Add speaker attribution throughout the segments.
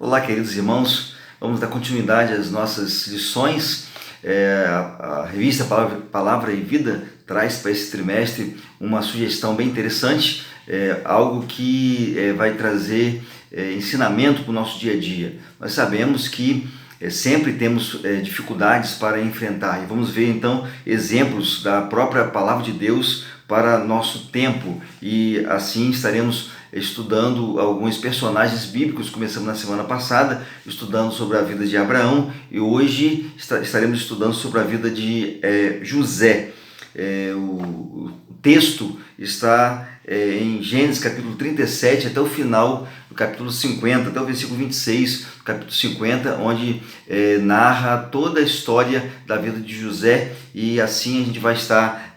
Speaker 1: Olá, queridos irmãos, vamos dar continuidade às nossas lições. A revista Palavra e Vida traz para esse trimestre uma sugestão bem interessante, algo que vai trazer ensinamento para o nosso dia a dia. Nós sabemos que sempre temos dificuldades para enfrentar e vamos ver então exemplos da própria Palavra de Deus para nosso tempo, e assim estaremos estudando alguns personagens bíblicos. Começamos na semana passada estudando sobre a vida de Abraão e hoje estaremos estudando sobre a vida de José. O texto está em Gênesis capítulo 37 até o final do capítulo 50, até o versículo 26 do capítulo 50, onde narra toda a história da vida de José, e assim a gente vai estar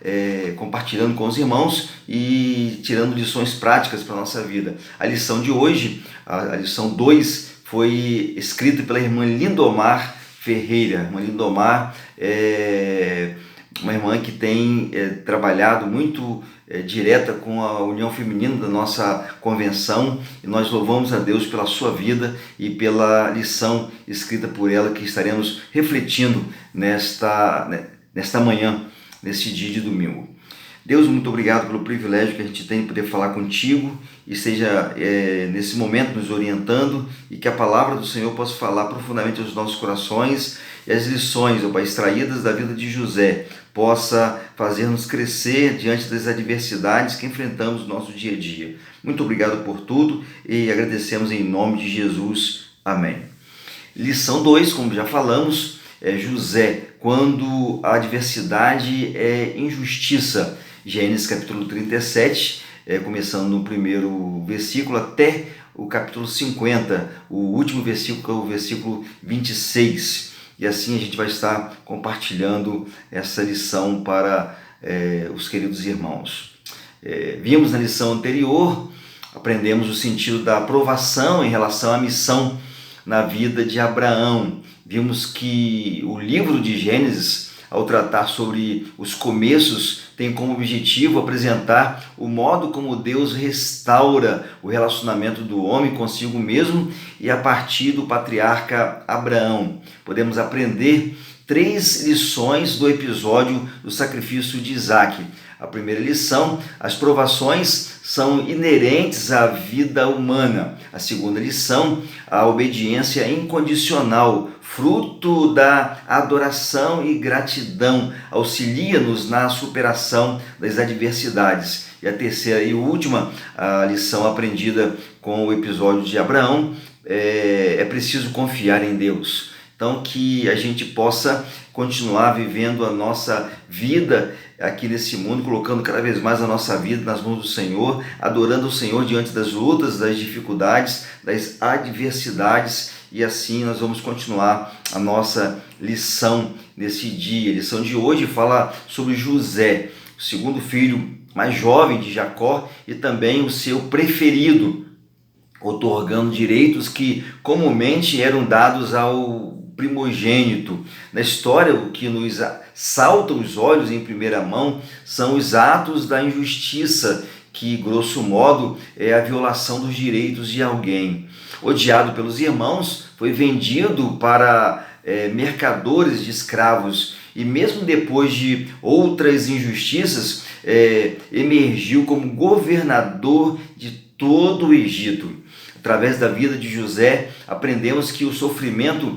Speaker 1: compartilhando com os irmãos e tirando lições práticas para a nossa vida. A lição de hoje, a lição 2, foi escrita pela irmã Lindomar Ferreira. Irmã Lindomar uma irmã que tem trabalhado muito direta com a união feminina da nossa convenção, e nós louvamos a Deus pela sua vida e pela lição escrita por ela, que estaremos refletindo nesta manhã, neste dia de domingo. Deus, muito obrigado pelo privilégio que a gente tem de poder falar contigo, e seja nesse momento nos orientando, e que a palavra do Senhor possa falar profundamente aos nossos corações, e as lições, ó Pai, extraídas da vida de José, possa fazer-nos crescer diante das adversidades que enfrentamos no nosso dia a dia. Muito obrigado por tudo e agradecemos em nome de Jesus. Amém. Lição 2, como já falamos, José, quando a adversidade é injustiça. Gênesis capítulo 37, começando no primeiro versículo até o capítulo 50, o último versículo, que é o versículo 26. E assim a gente vai estar compartilhando essa lição para os queridos irmãos. Vimos na lição anterior, aprendemos o sentido da aprovação em relação à missão na vida de Abraão. Vimos que o livro de Gênesis, ao tratar sobre os começos, tem como objetivo apresentar o modo como Deus restaura o relacionamento do homem consigo mesmo e a partir do patriarca Abraão. Podemos aprender 3 lições do episódio do sacrifício de Isaac. A primeira lição: as provações são inerentes à vida humana. A segunda lição: a obediência incondicional, fruto da adoração e gratidão, auxilia-nos na superação das adversidades. E a terceira e última, a lição aprendida com o episódio de Abraão, é preciso confiar em Deus. Então, que a gente possa continuar vivendo a nossa vida aqui nesse mundo, colocando cada vez mais a nossa vida nas mãos do Senhor, adorando o Senhor diante das lutas, das dificuldades, das adversidades, e assim nós vamos continuar a nossa lição nesse dia. A lição de hoje fala sobre José, o segundo filho mais jovem de Jacó e também o seu preferido, otorgando direitos que comumente eram dados ao primogênito. Na história, o que nos salta os olhos em primeira mão são os atos da injustiça, que, grosso modo, é a violação dos direitos de alguém. Odiado pelos irmãos, foi vendido para mercadores de escravos, e mesmo depois de outras injustiças, emergiu como governador de todo o Egito. Através da vida de José, aprendemos que o sofrimento,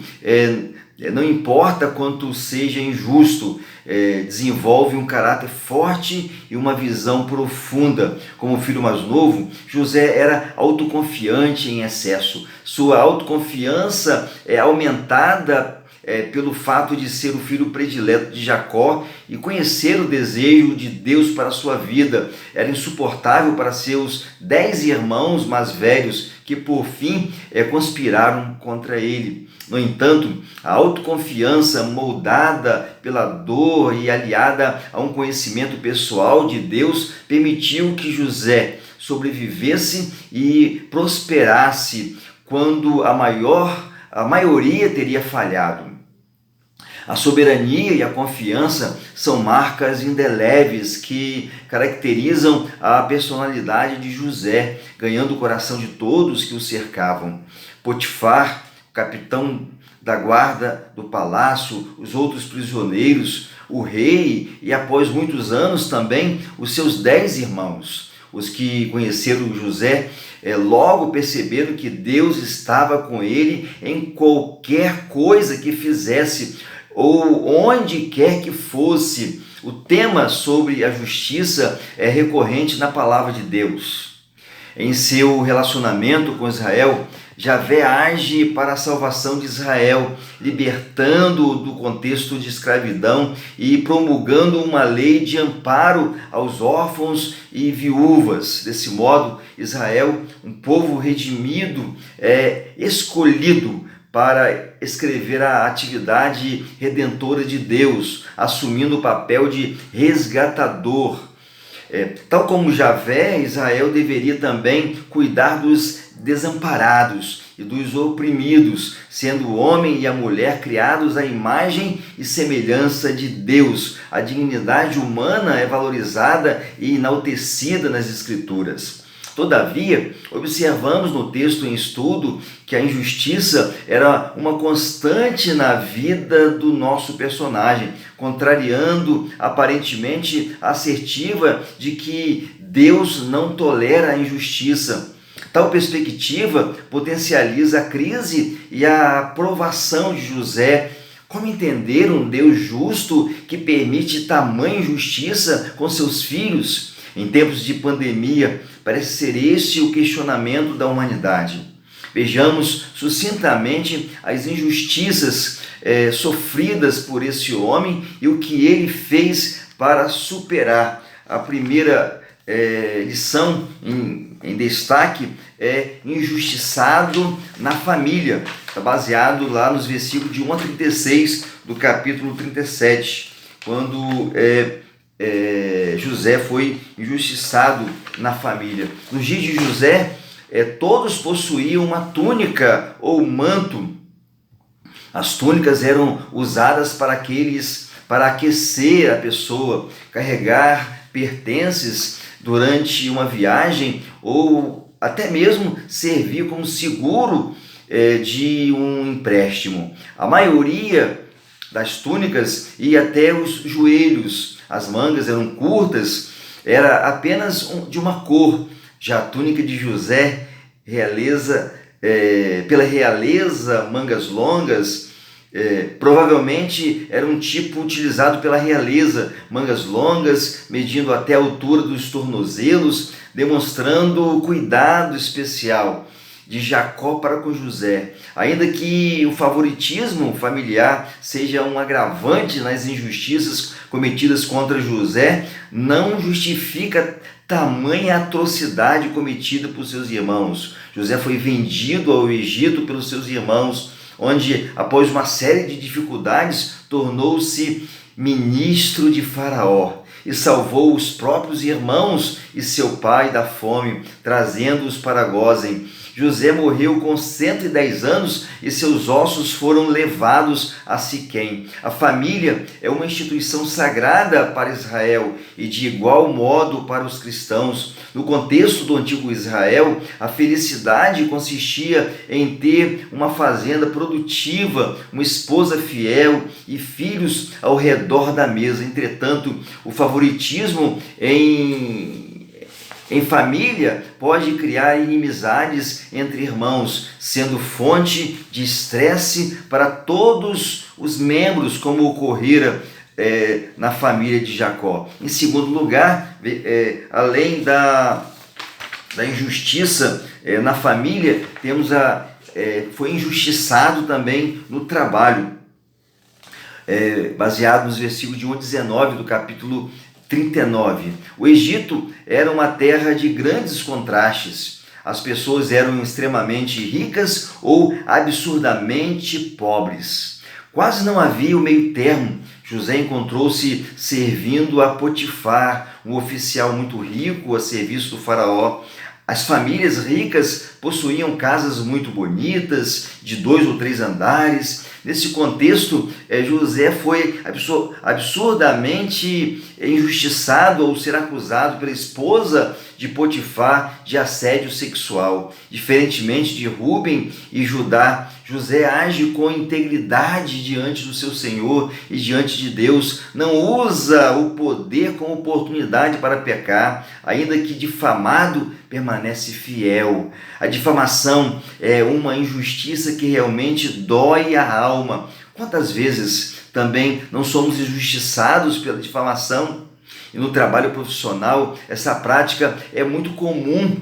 Speaker 1: não importa quanto seja injusto, desenvolve um caráter forte e uma visão profunda. Como filho mais novo, José era autoconfiante em excesso. Sua autoconfiança é aumentada pelo fato de ser o filho predileto de Jacó e conhecer o desejo de Deus para a sua vida. Era insuportável para seus 10 irmãos mais velhos, que por fim conspiraram contra ele. No entanto, a autoconfiança moldada pela dor e aliada a um conhecimento pessoal de Deus permitiu que José sobrevivesse e prosperasse quando a maioria teria falhado. A soberania e a confiança são marcas indeléveis que caracterizam a personalidade de José, ganhando o coração de todos que o cercavam. Potifar, o capitão da guarda do palácio, os outros prisioneiros, o rei e, após muitos anos também, os seus 10 irmãos. Os que conheceram José logo perceberam que Deus estava com ele em qualquer coisa que fizesse ou onde quer que fosse. O tema sobre a justiça é recorrente na palavra de Deus. Em seu relacionamento com Israel, Javé age para a salvação de Israel, libertando do contexto de escravidão e promulgando uma lei de amparo aos órfãos e viúvas. Desse modo, Israel, um povo redimido, é escolhido para escrever a atividade redentora de Deus, assumindo o papel de resgatador. Tal como Javé, Israel deveria também cuidar dos desamparados e dos oprimidos, sendo o homem e a mulher criados à imagem e semelhança de Deus. A dignidade humana é valorizada e enaltecida nas Escrituras. Todavia, observamos no texto em estudo que a injustiça era uma constante na vida do nosso personagem, contrariando aparentemente a assertiva de que Deus não tolera a injustiça. Tal perspectiva potencializa a crise e a provação de José. Como entender um Deus justo que permite tamanha injustiça com seus filhos? Em tempos de pandemia, parece ser este o questionamento da humanidade. Vejamos sucintamente as injustiças sofridas por esse homem e o que ele fez para superar. A primeira lição em destaque é injustiçado na família. Está baseado lá nos versículos de 1 a 36 do capítulo 37, quando José foi injustiçado na família. Nos dias de José, todos possuíam uma túnica ou manto. As túnicas eram usadas para aquecer a pessoa, carregar pertences durante uma viagem ou até mesmo servir como seguro de um empréstimo. A maioria das túnicas ia até os joelhos. As mangas eram curtas, era apenas de uma cor. Já a túnica de José, pela realeza, mangas longas, provavelmente era um tipo utilizado pela realeza, mangas longas, medindo até a altura dos tornozelos, demonstrando cuidado especial de Jacó para com José. Ainda que o favoritismo familiar seja um agravante nas injustiças cometidas contra José, não justifica tamanha atrocidade cometida por seus irmãos. José foi vendido ao Egito pelos seus irmãos, onde, após uma série de dificuldades, tornou-se ministro de Faraó e salvou os próprios irmãos e seu pai da fome, trazendo-os para Gósen. José morreu com 110 anos e seus ossos foram levados a Siquém. A família é uma instituição sagrada para Israel e de igual modo para os cristãos. No contexto do antigo Israel, a felicidade consistia em ter uma fazenda produtiva, uma esposa fiel e filhos ao redor da mesa. Entretanto, o favoritismo em família pode criar inimizades entre irmãos, sendo fonte de estresse para todos os membros, como ocorrera na família de Jacó. Em segundo lugar, além da injustiça na família, temos foi injustiçado também no trabalho, baseado nos versículos de 1 a 19 do capítulo 39. O Egito era uma terra de grandes contrastes. As pessoas eram extremamente ricas ou absurdamente pobres. Quase não havia o meio termo. José encontrou-se servindo a Potifar, um oficial muito rico a serviço do faraó. As famílias ricas possuíam casas muito bonitas, de 2 ou 3 andares, Nesse contexto, José foi absurdamente injustiçado ao ser acusado pela esposa de Potifar de assédio sexual. Diferentemente de Rúben e Judá, José age com integridade diante do seu Senhor e diante de Deus. Não usa o poder como oportunidade para pecar, ainda que difamado, permanece fiel. A difamação é uma injustiça que realmente dói a alma. Quantas vezes também não somos injustiçados pela difamação? E no trabalho profissional, essa prática é muito comum.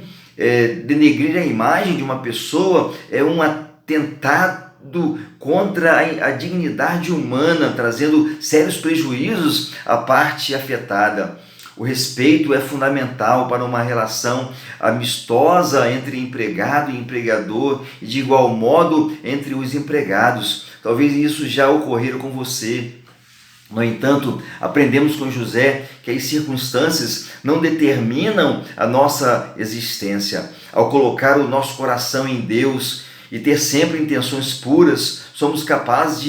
Speaker 1: Denegrir a imagem de uma pessoa é um atentado contra a dignidade humana, trazendo sérios prejuízos à parte afetada. O respeito é fundamental para uma relação amistosa entre empregado e empregador e de igual modo entre os empregados. Talvez isso já ocorreu com você. No entanto, aprendemos com José que as circunstâncias não determinam a nossa existência. Ao colocar o nosso coração em Deus e ter sempre intenções puras, somos capazes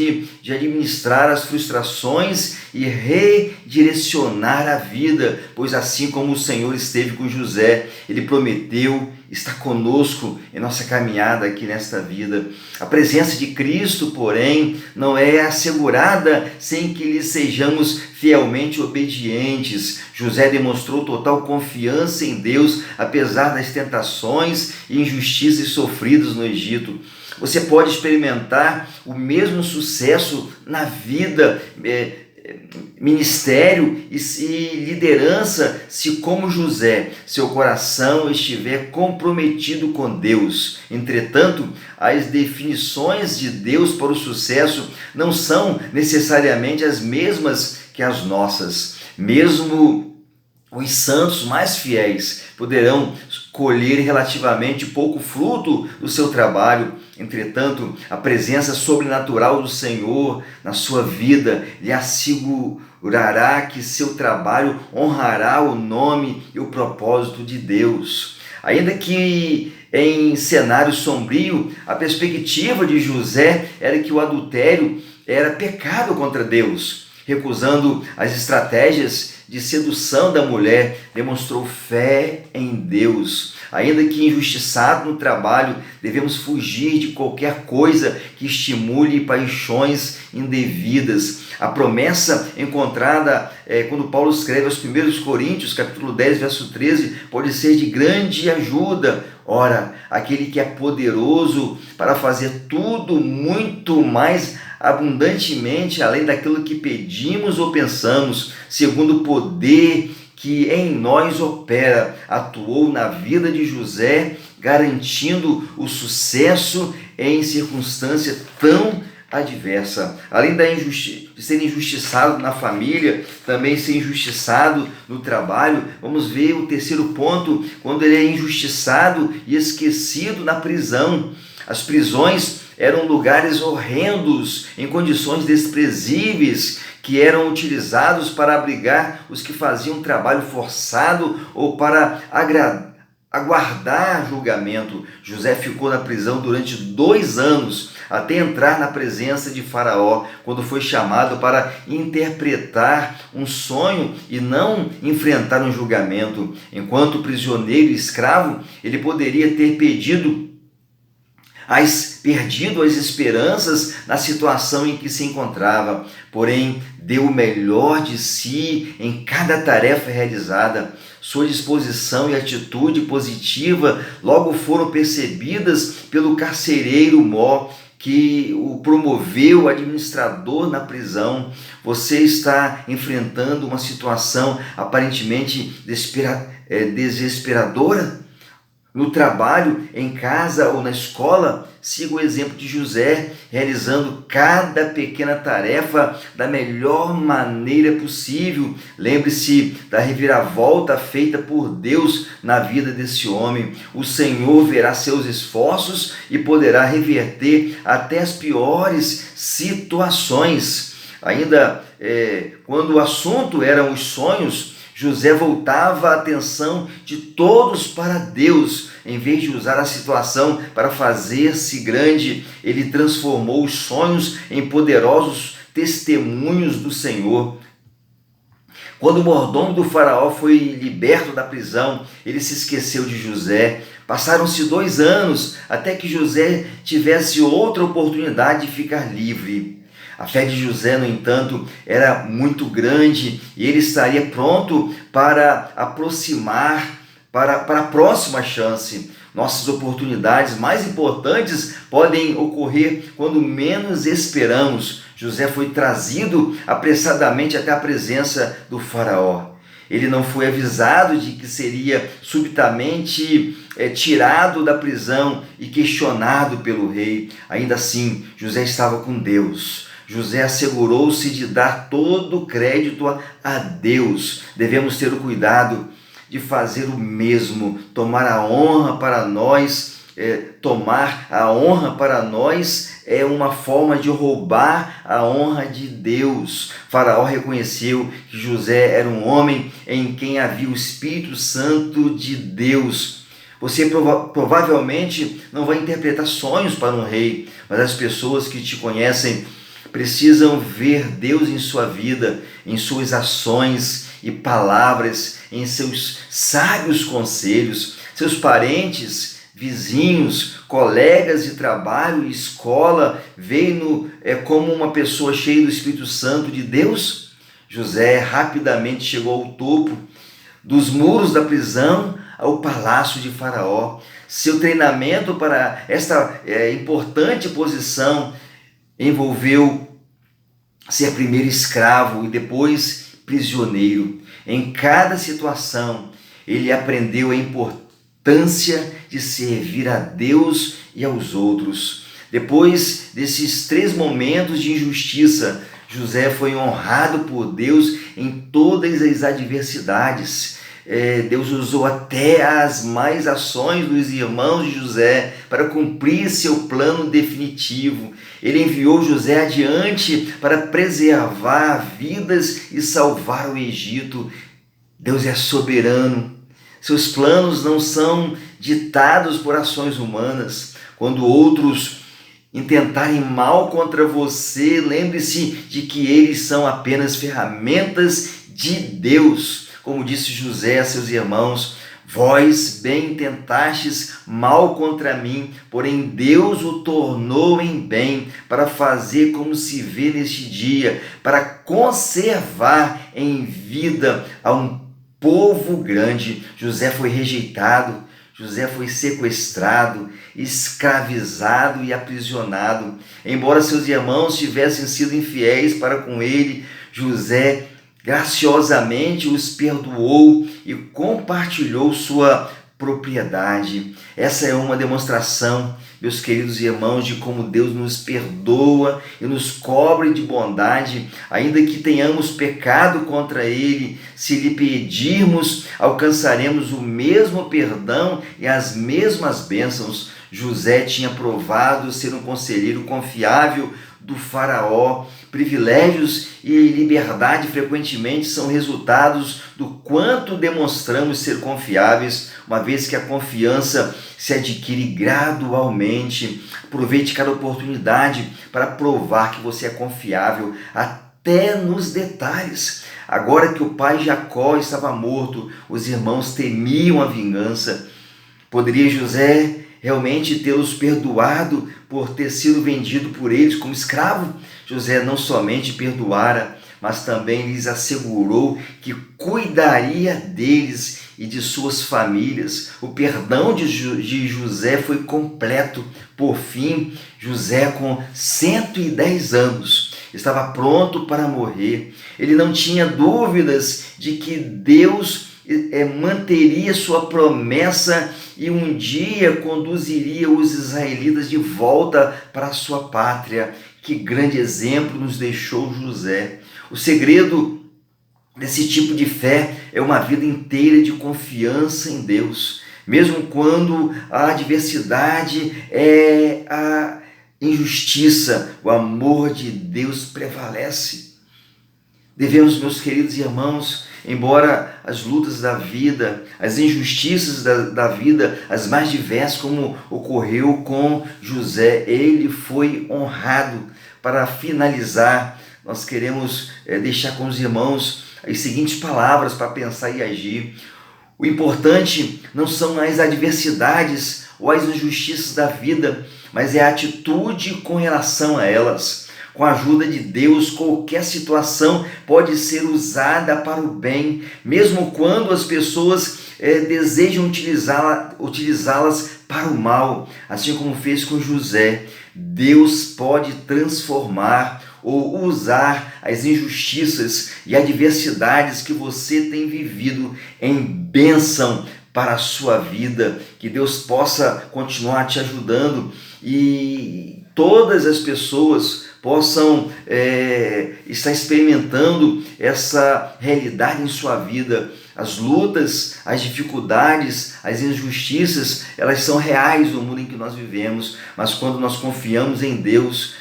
Speaker 1: de administrar as frustrações e redirecionar a vida, pois assim como o Senhor esteve com José, Ele prometeu estar conosco em nossa caminhada aqui nesta vida. A presença de Cristo, porém, não é assegurada sem que lhe sejamos fielmente obedientes. José demonstrou total confiança em Deus, apesar das tentações e injustiças sofridas no Egito. Você pode experimentar o mesmo sucesso na vida, ministério e liderança, se como José, seu coração estiver comprometido com Deus. Entretanto, as definições de Deus para o sucesso não são necessariamente as mesmas que as nossas. Mesmo os santos mais fiéis poderão colher relativamente pouco fruto do seu trabalho. Entretanto, a presença sobrenatural do Senhor na sua vida lhe assegurará que seu trabalho honrará o nome e o propósito de Deus. Ainda que em cenário sombrio, a perspectiva de José era que o adultério era pecado contra Deus. Recusando as estratégias de sedução da mulher, demonstrou fé em Deus. Ainda que injustiçado no trabalho, devemos fugir de qualquer coisa que estimule paixões indevidas. A promessa encontrada quando Paulo escreve aos 1 Coríntios, capítulo 10, verso 13, pode ser de grande ajuda. Ora, aquele que é poderoso para fazer tudo muito mais abundantemente, além daquilo que pedimos ou pensamos, segundo o poder que em nós opera, atuou na vida de José, garantindo o sucesso em circunstância tão adversa. Além de ser injustiçado na família, também ser injustiçado no trabalho. Vamos ver o terceiro ponto, quando ele é injustiçado e esquecido na prisão. As prisões eram lugares horrendos, em condições desprezíveis, que eram utilizados para abrigar os que faziam trabalho forçado ou para aguardar julgamento. José ficou na prisão durante 2 anos, até entrar na presença de Faraó, quando foi chamado para interpretar um sonho e não enfrentar um julgamento. Enquanto prisioneiro e escravo, ele poderia ter perdido as esperanças na situação em que se encontrava, porém deu o melhor de si em cada tarefa realizada. Sua disposição e atitude positiva logo foram percebidas pelo carcereiro Mó, que o promoveu administrador na prisão. Você está enfrentando uma situação aparentemente desesperadora? No trabalho, em casa ou na escola, siga o exemplo de José, realizando cada pequena tarefa da melhor maneira possível. Lembre-se da reviravolta feita por Deus na vida desse homem. O Senhor verá seus esforços e poderá reverter até as piores situações. Ainda quando o assunto eram os sonhos, José voltava a atenção de todos para Deus. Em vez de usar a situação para fazer-se grande, ele transformou os sonhos em poderosos testemunhos do Senhor. Quando o mordomo do faraó foi liberto da prisão, ele se esqueceu de José. Passaram-se 2 anos até que José tivesse outra oportunidade de ficar livre. A fé de José, no entanto, era muito grande e ele estaria pronto para aproximar para a próxima chance. Nossas oportunidades mais importantes podem ocorrer quando menos esperamos. José foi trazido apressadamente até a presença do faraó. Ele não foi avisado de que seria subitamente tirado da prisão e questionado pelo rei. Ainda assim, José estava com Deus. José assegurou-se de dar todo o crédito a Deus. Devemos ter o cuidado de fazer o mesmo, tomar a honra para nós. Tomar a honra para nós é uma forma de roubar a honra de Deus. Faraó reconheceu que José era um homem em quem havia o Espírito Santo de Deus. Você provavelmente não vai interpretar sonhos para um rei, mas as pessoas que te conhecem precisam ver Deus em sua vida, em suas ações e palavras, em seus sábios conselhos. Seus parentes, vizinhos, colegas de trabalho e escola veem-no como uma pessoa cheia do Espírito Santo de Deus. José rapidamente chegou ao topo, dos muros da prisão ao palácio de Faraó. Seu treinamento para esta importante posição envolveu ser primeiro escravo e depois prisioneiro. Em cada situação, ele aprendeu a importância de servir a Deus e aos outros. Depois desses 3 momentos de injustiça, José foi honrado por Deus em todas as adversidades. Deus usou até as más ações dos irmãos de José para cumprir seu plano definitivo. Ele enviou José adiante para preservar vidas e salvar o Egito. Deus é soberano. Seus planos não são ditados por ações humanas. Quando outros intentarem mal contra você, lembre-se de que eles são apenas ferramentas de Deus. Como disse José a seus irmãos: vós bem tentastes mal contra mim, porém Deus o tornou em bem, para fazer como se vê neste dia, para conservar em vida a um povo grande. José foi rejeitado, José foi sequestrado, escravizado e aprisionado. Embora seus irmãos tivessem sido infiéis para com ele, José graciosamente os perdoou e compartilhou sua propriedade. Essa é uma demonstração, meus queridos irmãos, de como Deus nos perdoa e nos cobre de bondade, ainda que tenhamos pecado contra Ele. Se lhe pedirmos, alcançaremos o mesmo perdão e as mesmas bênçãos. José tinha provado ser um conselheiro confiável do faraó. Privilégios e liberdade frequentemente são resultados do quanto demonstramos ser confiáveis, uma vez que a confiança se adquire gradualmente. Aproveite cada oportunidade para provar que você é confiável, até nos detalhes. Agora que o pai Jacó estava morto, os irmãos temiam a vingança. Poderia José realmente tê-los perdoado por ter sido vendido por eles como escravo? José não somente perdoara, mas também lhes assegurou que cuidaria deles e de suas famílias. O perdão de José foi completo. Por fim, José, com 110 anos, estava pronto para morrer. Ele não tinha dúvidas de que Deus manteria sua promessa e um dia conduziria os israelitas de volta para a sua pátria. Que grande exemplo nos deixou José. O segredo desse tipo de fé é uma vida inteira de confiança em Deus. Mesmo quando a adversidade é a injustiça, o amor de Deus prevalece. Devemos, meus queridos irmãos, embora as lutas da vida, as injustiças da vida, as mais diversas, como ocorreu com José, ele foi honrado. Para finalizar, nós queremos deixar com os irmãos as seguintes palavras para pensar e agir. O importante não são as adversidades ou as injustiças da vida, mas é a atitude com relação a elas. Com a ajuda de Deus, qualquer situação pode ser usada para o bem, mesmo quando as pessoas desejam utilizá-las para o mal, assim como fez com José. Deus pode transformar ou usar as injustiças e adversidades que você tem vivido em bênção para a sua vida. Que Deus possa continuar te ajudando e todas as pessoas possam estar experimentando essa realidade em sua vida. As lutas, as dificuldades, as injustiças, elas são reais no mundo em que nós vivemos, mas quando nós confiamos em Deus,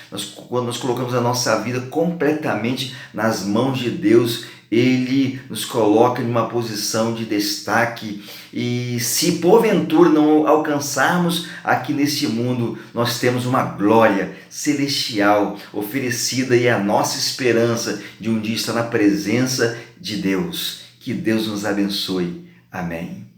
Speaker 1: quando nós colocamos a nossa vida completamente nas mãos de Deus, Ele nos coloca em uma posição de destaque. E se porventura não alcançarmos aqui neste mundo, nós temos uma glória celestial oferecida e é a nossa esperança de um dia estar na presença de Deus. Que Deus nos abençoe. Amém.